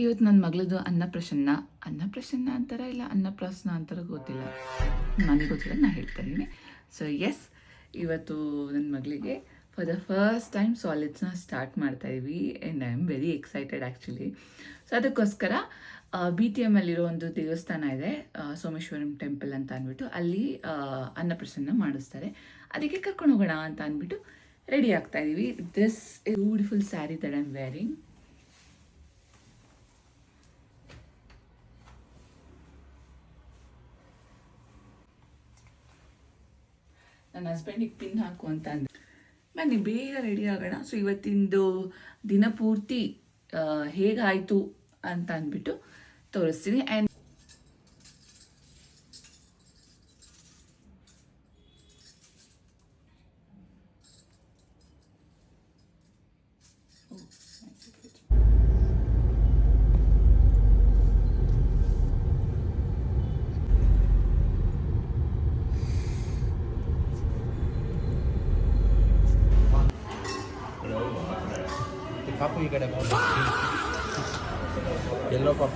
ಇವತ್ತು ನನ್ನ ಮಗಳದು ಅನ್ನಪ್ರಸನ್ನ ಅಂತಾರ ಇಲ್ಲ ಅನ್ನಪ್ರಾಸನ ಅಂತಾರ ಗೊತ್ತಿಲ್ಲ, ನನಗೆ ಗೊತ್ತಿಲ್ಲ, ನಾನು ಹೇಳ್ತಾ ಇದ್ದೀನಿ. ಸೊ ಎಸ್, ಇವತ್ತು ನನ್ನ ಮಗಳಿಗೆ ಫಾರ್ ದ ಫಸ್ಟ್ ಟೈಮ್ ಸಾಲಿಡ್ಸ್ನ ಸ್ಟಾರ್ಟ್ ಮಾಡ್ತಾಯಿದ್ವಿ and I am very excited actually. So ಅದಕ್ಕೋಸ್ಕರ BTM ಅಲ್ಲಿರೋ ಒಂದು ದೇವಸ್ಥಾನ ಇದೆ, ಸೋಮೇಶ್ವರಂ ಟೆಂಪಲ್ ಅಂತ ಅಂದ್ಬಿಟ್ಟು, ಅಲ್ಲಿ ಅನ್ನಪ್ರಸನ್ನ ಮಾಡಿಸ್ತಾರೆ. ಅದಕ್ಕೆ ಕರ್ಕೊಂಡು ಹೋಗೋಣ ಅಂತ ಅಂದ್ಬಿಟ್ಟು ರೆಡಿ ಆಗ್ತಾಯಿದ್ದೀವಿ. This is beautiful sari that I am wearing. ನನ್ನ ಹಸ್ಬೆಂಡಿಗೆ ಪಿನ್ ಹಾಕು ಅಂತ ಅಂದೆ. ಬನ್ನಿ ಬೇಗ ರೆಡಿ ಆಗೋಣ. ಸೊ ಇವತ್ತಿಂದು ದಿನ ಪೂರ್ತಿ ಹೇಗಾಯಿತು ಅಂತ ಅಂದ್ಬಿಟ್ಟು ತೋರಿಸ್ತೀನಿ. ಆ್ಯಂಡ್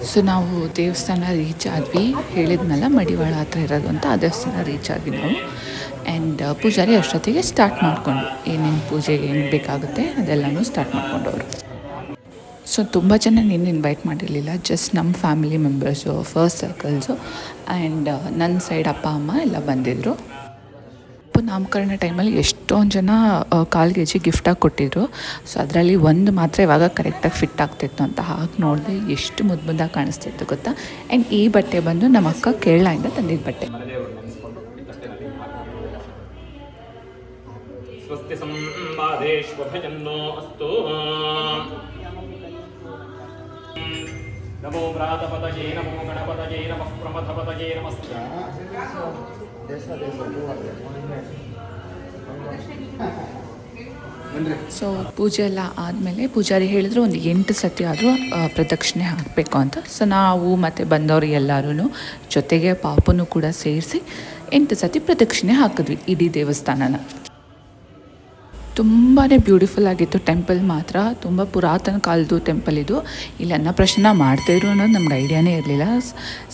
ಸೊ ನಾವು ದೇವಸ್ಥಾನ ರೀಚ್ ಆದ್ವಿ, ಹೇಳಿದ್ನಲ್ಲ ಮಡಿವಾಳ ಹತ್ರ ಇರೋದು ಅಂತ. ಆ ದೇವಸ್ಥಾನ ರೀಚ್ ಆದ್ವಿ ನಾವು. ಆ್ಯಂಡ್ ಪೂಜಾರಿ ಅಷ್ಟೊತ್ತಿಗೆ ಸ್ಟಾರ್ಟ್ ಮಾಡಿಕೊಂಡು ಏನೇನು ಪೂಜೆಗೆ ಏನು ಬೇಕಾಗುತ್ತೆ ಅದೆಲ್ಲನೂ ಸ್ಟಾರ್ಟ್ ಮಾಡ್ಕೊಂಡವರು. ಸೊ ತುಂಬ ಜನ ನಿನ್ನ ಇನ್ವೈಟ್ ಮಾಡಿರಲಿಲ್ಲ, ಜಸ್ಟ್ ನಮ್ಮ family members, first circles and ನನ್ನ ಸೈಡ್ ಅಪ್ಪ ಅಮ್ಮ ಎಲ್ಲ ಬಂದಿದ್ದರು. ನಾಮಕರಣ ಟೈಮಲ್ಲಿ ಎಷ್ಟೊಂದು ಜನ ಕಾಲ್ಗೆ ಗಿಫ್ಟಾಗಿ ಕೊಟ್ಟಿದ್ರು. ಸೊ ಅದರಲ್ಲಿ ಒಂದು ಮಾತ್ರ ಇವಾಗ ಕರೆಕ್ಟಾಗಿ ಫಿಟ್ ಆಗ್ತಿತ್ತು ಅಂತ ಹಾಕಿ ನೋಡಿದೆ, ಎಷ್ಟು ಮುದ್ದಾಗಿ ಕಾಣಿಸ್ತಿತ್ತು ಗೊತ್ತಾ. ಆ್ಯಂಡ್ ಈ ಬಟ್ಟೆ ಬಂದು ನಮ್ಮ ಅಕ್ಕ ಕೇರಳದಿಂದ ತಂದಿದ್ದ ಬಟ್ಟೆ. ಸ್ವಸ್ತಿ ಸಂವಾದೇಶ್ವಭಜನ್ನೋ ಅಸ್ತು. ನಮೋ ವ್ರಾತಪತಯೇ ನಮೋ ಗಣಪತಯೇ ನಮಃ ಪ್ರಮಥಪತಯೇ ನಮಸ್ತೆ. ಸೊ ಪೂಜೆ ಎಲ್ಲ ಆದಮೇಲೆ ಪೂಜಾರಿ ಹೇಳಿದ್ರು ಒಂದು 8 ಸತಿ ಆದರೂ ಪ್ರದಕ್ಷಿಣೆ ಹಾಕಬೇಕು ಅಂತ. ಸೊ ನಾವು ಮತ್ತು ಬಂದವರು ಎಲ್ಲರೂ ಜೊತೆಗೆ ಪಾಪನೂ ಕೂಡ ಸೇರಿಸಿ 8 ಸತಿ ಪ್ರದಕ್ಷಿಣೆ ಹಾಕಿದ್ವಿ ಇಡೀ ದೇವಸ್ಥಾನನ. ತುಂಬಾ ಬ್ಯೂಟಿಫುಲ್ ಆಗಿತ್ತು ಟೆಂಪಲ್ ಮಾತ್ರ. ತುಂಬ ಪುರಾತನ ಕಾಲದ್ದು ಟೆಂಪಲ್ ಇದು. ಇಲ್ಲಿ ಅನ್ನಪ್ರಸನ್ನ ಮಾಡ್ತಾಯಿದ್ರು ಅನ್ನೋದು ನಮ್ಗೆ ಐಡಿಯಾನೇ ಇರಲಿಲ್ಲ.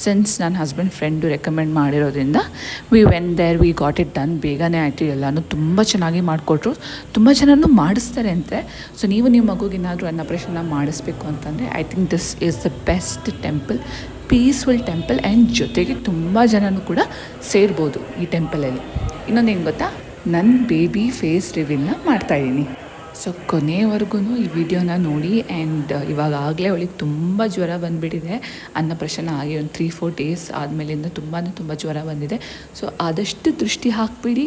ಸಿನ್ಸ್ ನನ್ನ ಹಸ್ಬೆಂಡ್ ಫ್ರೆಂಡು ರೆಕಮೆಂಡ್ ಮಾಡಿರೋದ್ರಿಂದ we went there, we got it done. ಬೇಗನೆ ಆಯಿತು, ಎಲ್ಲನೂ ತುಂಬ ಚೆನ್ನಾಗಿ ಮಾಡಿಕೊಟ್ರು. ತುಂಬ ಜನನೂ ಮಾಡಿಸ್ತಾರೆ ಅಂತೆ. ಸೊ ನೀವು ನಿಮ್ಮ ಮಗುಗೇನಾದರೂ ಅನ್ನಪ್ರಸನ್ನ ಮಾಡಿಸ್ಬೇಕು ಅಂತಂದರೆ I think this is the best temple, peaceful temple. And ಜೊತೆಗೆ ತುಂಬ ಜನನೂ ಕೂಡ ಸೇರ್ಬೋದು ಈ ಟೆಂಪಲಲ್ಲಿ. ಇನ್ನೊಂದು ಏನು ಗೊತ್ತಾ, ನನ್ನ ಬೇಬಿ ಫೇಸ್ ರಿವೀಲ್ನ ಮಾಡ್ತಾಯಿದ್ದೀನಿ. ಸೊ ಕೊನೆವರೆಗೂ ಈ ವಿಡಿಯೋನ ನೋಡಿ. ಆ್ಯಂಡ್ ಇವಾಗಲೇ ಅವಳಿಗೆ ತುಂಬ ಜ್ವರ ಬಂದುಬಿಟ್ಟಿದೆ. ಅನ್ನಪ್ರಸನ್ನ ಆಗಿ ಒಂದು 3-4 ಡೇಸ್ ಆದಮೇಲಿಂದ ತುಂಬ ಜ್ವರ ಬಂದಿದೆ. ಸೊ ಆದಷ್ಟು ದೃಷ್ಟಿ ಹಾಕಿಬಿಡಿ,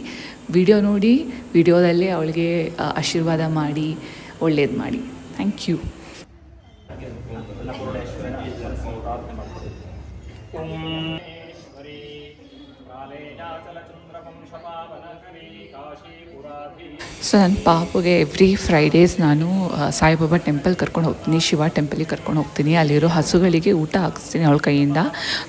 ವಿಡಿಯೋ ನೋಡಿ, ವಿಡಿಯೋದಲ್ಲೇ ಅವಳಿಗೆ ಆಶೀರ್ವಾದ ಮಾಡಿ, ಒಳ್ಳೇದು ಮಾಡಿ. Thank you. ಸೊ ನನ್ನ ಪಾಪುಗೆ ಎವ್ರಿ ಫ್ರೈಡೇಸ್ ನಾನು ಸಾಯಿಬಾಬಾ ಟೆಂಪಲ್ ಕರ್ಕೊಂಡು ಹೋಗ್ತೀನಿ, ಶಿವ ಟೆಂಪಲಿಗೆ ಕರ್ಕೊಂಡು ಹೋಗ್ತೀನಿ. ಅಲ್ಲಿರೋ ಹಸುಗಳಿಗೆ ಊಟ ಹಾಕಿಸ್ತೀನಿ ಅವಳ ಕೈಯಿಂದ.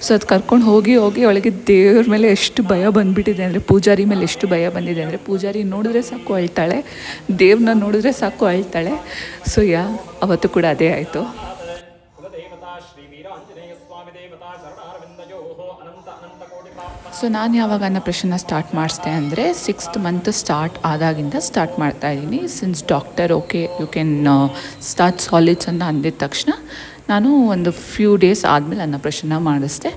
ಸೊ ಅದು ಕರ್ಕೊಂಡು ಹೋಗಿ ಅವಳಿಗೆ ದೇವ್ರ ಮೇಲೆ ಎಷ್ಟು ಭಯ ಬಂದುಬಿಟ್ಟಿದೆ ಅಂದರೆ, ಪೂಜಾರಿ ಮೇಲೆ ಎಷ್ಟು ಭಯ ಬಂದಿದೆ ಅಂದರೆ, ಪೂಜಾರಿ ನೋಡಿದ್ರೆ ಸಾಕು ಅಳ್ತಾಳೆ, ದೇವ್ರನ್ನ ನೋಡಿದ್ರೆ ಸಾಕು ಅಳ್ತಾಳೆ. ಸೊ ಅವತ್ತು ಕೂಡ ಅದೇ ಆಯಿತು. ಸೊ ನಾನು ಯಾವಾಗ ಅನ್ನಪ್ರಸನ್ನ ಸ್ಟಾರ್ಟ್ ಮಾಡಿಸ್ದೆ ಅಂದರೆ 6th ಮಂತ್ ಸ್ಟಾರ್ಟ್ ಆದಾಗಿಂದ ಸ್ಟಾರ್ಟ್ ಮಾಡ್ತಾಯಿದ್ದೀನಿ. Since doctor okay you can start solids ಅಂತ ಅಂದಿದ ತಕ್ಷಣ ನಾನು ಒಂದು ಫ್ಯೂ ಡೇಸ್ ಆದಮೇಲೆ ಅನ್ನಪ್ರಸನ್ನ ಮಾಡಿಸ್ದೆ.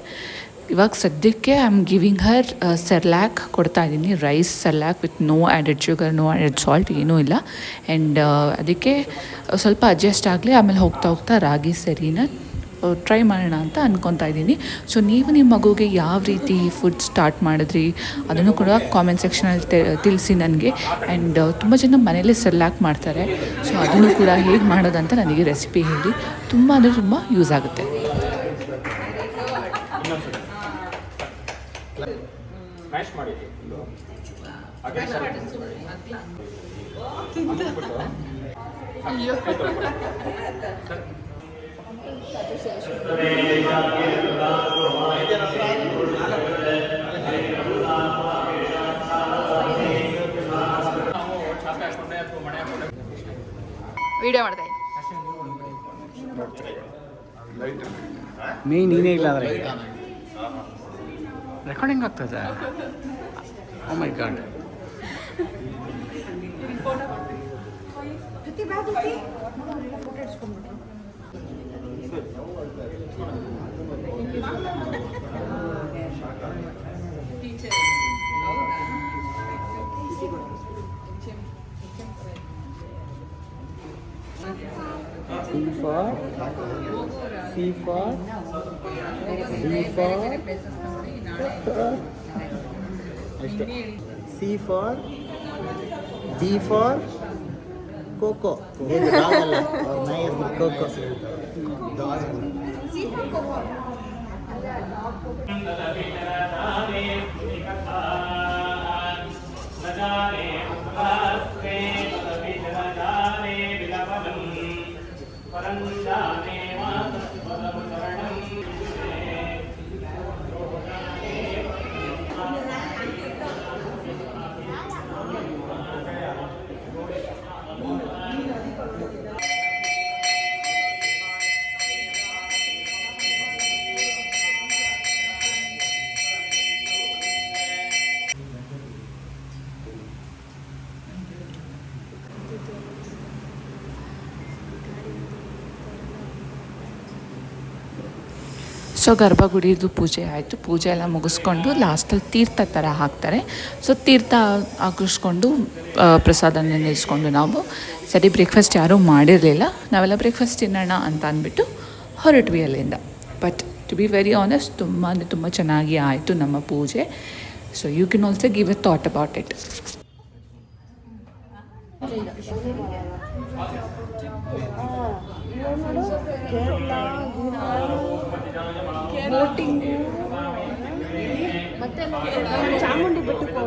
ಇವಾಗ ಸದ್ಯಕ್ಕೆ I am giving her Cerelac ಕೊಡ್ತಾಯಿದ್ದೀನಿ, rice Cerelac with no added sugar, no added salt, ಏನೂ ಇಲ್ಲ. ಆ್ಯಂಡ್ ಅದಕ್ಕೆ ಸ್ವಲ್ಪ ಅಡ್ಜಸ್ಟ್ ಆಗಲಿ, ಆಮೇಲೆ ಹೋಗ್ತಾ ರಾಗಿ ಸರಿನ ಟ್ರೈ ಮಾಡೋಣ ಅಂತ ಅಂದ್ಕೊತಾ ಇದ್ದೀನಿ. ಸೊ ನೀವು ನಿಮ್ಮ ಮಗುಗೆ ಯಾವ ರೀತಿ ಫುಡ್ ಸ್ಟಾರ್ಟ್ ಮಾಡಿದ್ರಿ ಅದನ್ನು ಕೂಡ ಕಾಮೆಂಟ್ ಸೆಕ್ಷನಲ್ಲಿ ತಿಳಿಸಿ ನನಗೆ. ಆ್ಯಂಡ್ ತುಂಬ ಜನ ಮನೇಲಿ ಸೆರ್ಲ್ಯಾಕ್ ಮಾಡ್ತಾರೆ. ಸೊ ಅದನ್ನು ಕೂಡ ಹೇಗೆ ಮಾಡೋದಂತ ನನಗೆ ರೆಸಿಪಿ ಹೇಳಿ, ತುಂಬ ಅಂದರೆ ತುಂಬ ಯೂಸ್ ಆಗುತ್ತೆ. ವಿಡಿಯೋ ಮಾಡ್ತಾ ಮೇನ್ ನೀನೇ ಇಲ್ಲ ಅಂದರೆ ರೆಕಾರ್ಡಿಂಗ್ ಆಗ್ತದೆ. ಓ ಮೈ god. C for D for C for D for Coco. Coco. C for Coco. So ಗರ್ಭಗುಡಿದು ಪೂಜೆ ಆಯಿತು. ಪೂಜೆ ಎಲ್ಲ ಮುಗಿಸ್ಕೊಂಡು ಲಾಸ್ಟಲ್ಲಿ ತೀರ್ಥ ಥರ ಹಾಕ್ತಾರೆ. ಸೊ ತೀರ್ಥ ಹಾಕಿಸ್ಕೊಂಡು ಪ್ರಸಾದನ ನಿಲ್ಲಿಸ್ಕೊಂಡು ನಾವು ಸರಿ ಬ್ರೇಕ್ಫಾಸ್ಟ್ ಯಾರೂ ಮಾಡಿರಲಿಲ್ಲ. ನಾವೆಲ್ಲ ಬ್ರೇಕ್ಫಾಸ್ಟ್ ತಿನ್ನೋಣ ಅಂತ ಅಂದ್ಬಿಟ್ಟು ಹೊರಟ್ವಿ ಅಲ್ಲಿಂದ. But to be very honest ತುಂಬ ಅಂದರೆ ತುಂಬ ಚೆನ್ನಾಗಿ ಆಯಿತು ನಮ್ಮ ಪೂಜೆ. So you can also give a thought about it. Boating ಮತ್ತೆ ಚಾಮುಂಡಿ ಬೆಟ್ಟಕ್ಕೆ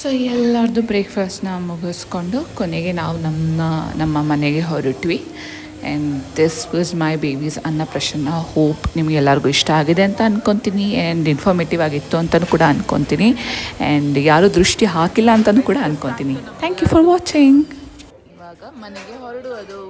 ಸೊ ಎಲ್ಲರದ್ದು ಬ್ರೇಕ್ಫಾಸ್ಟ್ನ ಮುಗಿಸ್ಕೊಂಡು ಕೊನೆಗೆ ನಾವು ನಮ್ಮ ಮನೆಗೆ ಹೊರಟ್ವಿ. And this was my baby's Annaprasana. Hope ನಿಮಗೆಲ್ಲರಿಗೂ ಇಷ್ಟ ಆಗಿದೆ ಅಂತ ಅಂದ್ಕೊತೀನಿ. ಆ್ಯಂಡ್ ಇನ್ಫಾರ್ಮೇಟಿವ್ ಆಗಿತ್ತು ಅಂತಲೂ ಕೂಡ ಅಂದ್ಕೊತೀನಿ. ಆ್ಯಂಡ್ ಯಾರೂ ದೃಷ್ಟಿ ಹಾಕಿಲ್ಲ ಅಂತಲೂ ಕೂಡ ಅಂದ್ಕೊತೀನಿ. Thank you for watching. ಇವಾಗ ಮನೆಗೆ ಹೊರಡುವುದು.